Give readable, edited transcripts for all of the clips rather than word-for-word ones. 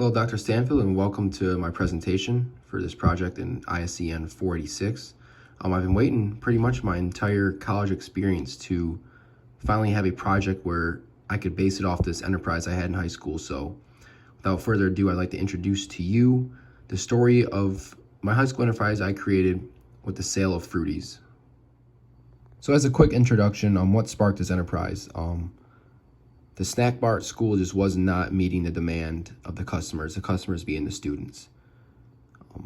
Hello, Dr. Stanfield, and welcome to my presentation for this project in ISEN 486. I've been waiting pretty much my entire college experience to finally have a project where I could base it off this enterprise I had in high school. So without further ado, I'd like to introduce to you the story of my high school enterprise I created with the sale of Fruities. So as a quick introduction on what sparked this enterprise, the snack bar at school just was not meeting the demand of the customers being the students.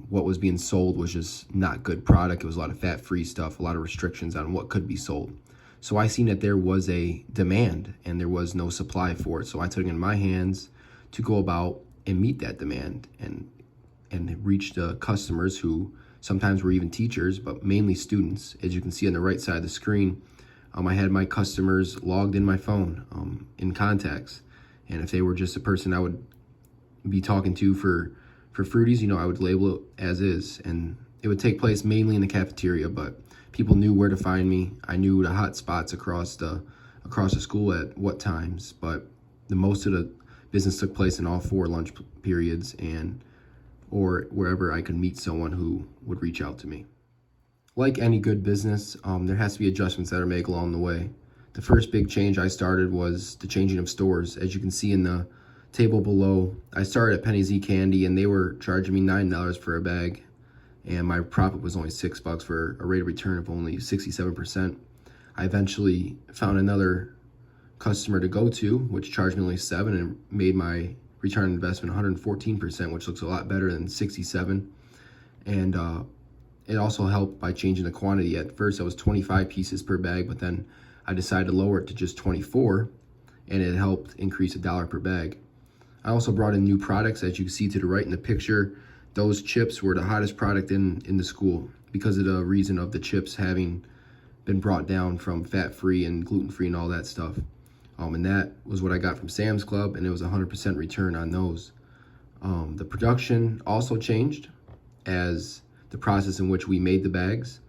What was being sold was just not good product. It was a lot of fat-free stuff, a lot of restrictions on what could be sold. So I seen that there was a demand and there was no supply for it. So I took it in my hands to go about and meet that demand and reach the customers who sometimes were even teachers, but mainly students. As you can see on the right side of the screen, I had my customers logged in my phone in contacts. And if they were just a person I would be talking to for Fruities, I would label it as is. And it would take place mainly in the cafeteria, but people knew where to find me. I knew the hot spots across the school at what times, but the most of the business took place in all 4 lunch periods or wherever I could meet someone who would reach out to me. Like any good business, there has to be adjustments that are made along the way. The first big change I started was the changing of stores. As you can see in the table below, I started at Penny Z Candy and they were charging me $9 for a bag, and my profit was only $6 for a rate of return of only 67%. I eventually found another customer to go to, which charged me only $7 and made my return on investment 114%, which looks a lot better than 67. And it also helped by changing the quantity. At first, it was 25 pieces per bag, but then I decided to lower it to just 24, and it helped increase $1 per bag. I also brought in new products. As you can see to the right in the picture, those chips were the hottest product in the school because of the reason of the chips having been brought down from fat-free and gluten-free and all that stuff. And that was what I got from Sam's Club, and it was 100% return on those. The production also changed as the process in which we made the bags.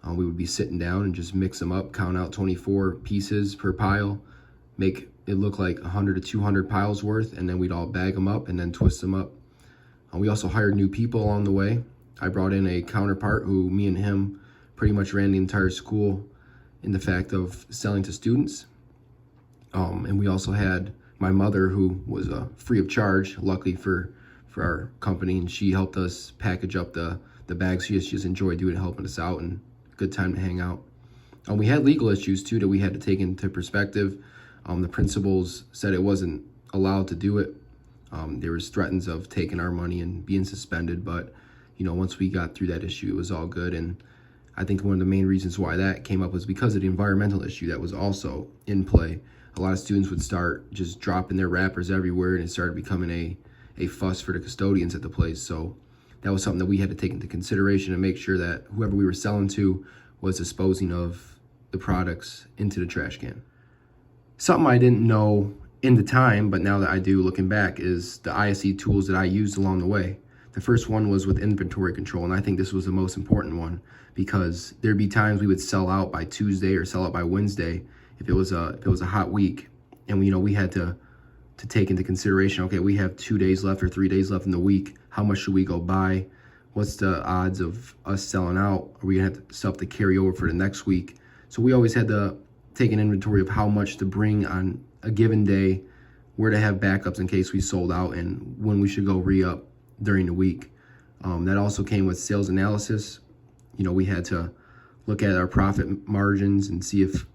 We would be sitting down and just mix them up, count out 24 pieces per pile, make it look like 100 to 200 piles worth, and then we'd all bag them up and then twist them up. We also hired new people along the way. I brought in a counterpart who me and him pretty much ran the entire school in the fact of selling to students. And we also had my mother, who was free of charge, luckily for our company, and she helped us package up the bags. She just enjoyed doing it, helping us out, and good time to hang out. We had legal issues too that we had to take into perspective. The principals said it wasn't allowed to do it. There was threats of taking our money and being suspended, but once we got through that issue, it was all good. And I think one of the main reasons why that came up was because of the environmental issue that was also in play. A lot of students would start just dropping their wrappers everywhere, and it started becoming a fuss for the custodians at the place. So that was something that we had to take into consideration and make sure that whoever we were selling to was disposing of the products into the trash can. Something I didn't know in the time, but now that I do looking back, is the ISE tools that I used along the way. The first one was with inventory control, and I think this was the most important one because there'd be times we would sell out by Tuesday or sell out by Wednesday if it was a hot week, and we had to take into consideration, okay, we have 2 days left or 3 days left in the week. How much should we go buy? What's the odds of us selling out? Are we gonna have stuff to carry over for the next week? So we always had to take an inventory of how much to bring on a given day, where to have backups in case we sold out, and when we should go re-up during the week. That also came with sales analysis. We had to look at our profit margins and see if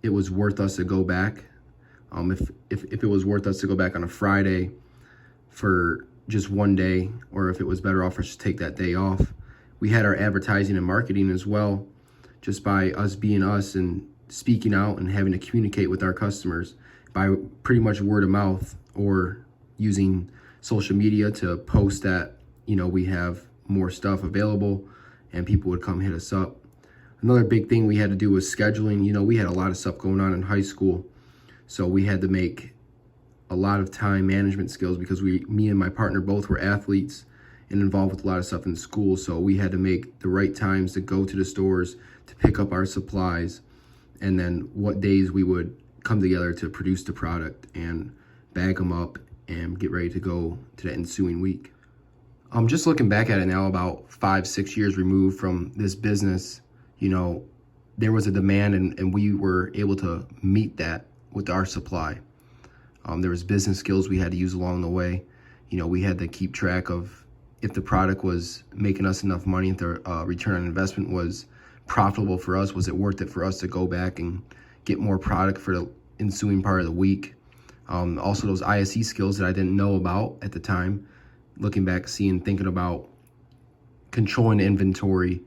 it was worth us to go back. If it was worth us to go back on a Friday for just one day, or if it was better off for us to take that day off. We had our advertising and marketing as well, just by us being us and speaking out and having to communicate with our customers by pretty much word of mouth or using social media to post that, we have more stuff available and people would come hit us up. Another big thing we had to do was scheduling. We had a lot of stuff going on in high school, so we had to make a lot of time management skills because me and my partner both were athletes and involved with a lot of stuff in school. So we had to make the right times to go to the stores to pick up our supplies, and then what days we would come together to produce the product and bag them up and get ready to go to the ensuing week. Just looking back at it now, about 5-6 years removed from this business, you know, there was a demand and we were able to meet that with our supply. There was business skills we had to use along the way. You know, we had to keep track of if the product was making us enough money, if the return on investment was profitable for us, was it worth it for us to go back and get more product for the ensuing part of the week. Also those ISE skills that I didn't know about at the time, looking back, thinking about controlling the inventory,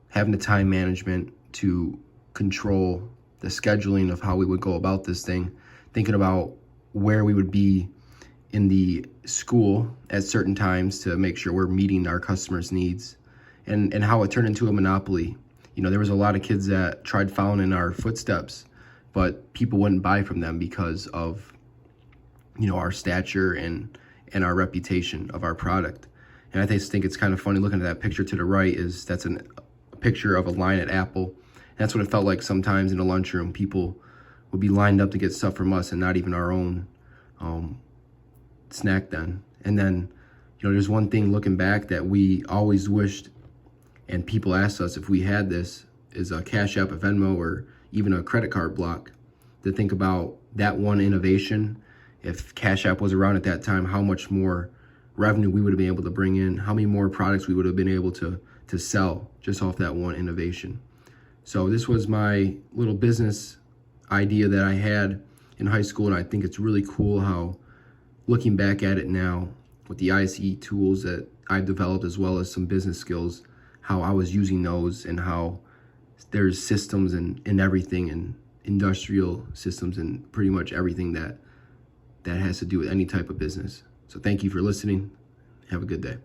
having the time management to control the scheduling of how we would go about this thing, thinking about where we would be in the school at certain times to make sure we're meeting our customers' needs, and how it turned into a monopoly. You know, there was a lot of kids that tried following in our footsteps, but people wouldn't buy from them because of, you know, our stature and our reputation of our product. And I just think it's kind of funny looking at that picture to the right, that's a picture of a line at Apple. And that's what it felt like sometimes in the lunchroom. People would be lined up to get stuff from us and not even our own snack then. And then, you know, there's one thing looking back that we always wished, and people asked us if we had this, is a Cash App, a Venmo, or even a credit card block, to think about that one innovation. If Cash App was around at that time, how much more revenue we would have been able to bring in, how many more products we would have been able to sell just off that one innovation. So this was my little business idea that I had in high school, and I think it's really cool how, looking back at it now with the ISE tools that I've developed, as well as some business skills, how I was using those, and how there's systems in everything, and industrial systems, and pretty much everything that has to do with any type of business. So thank you for listening. Have a good day.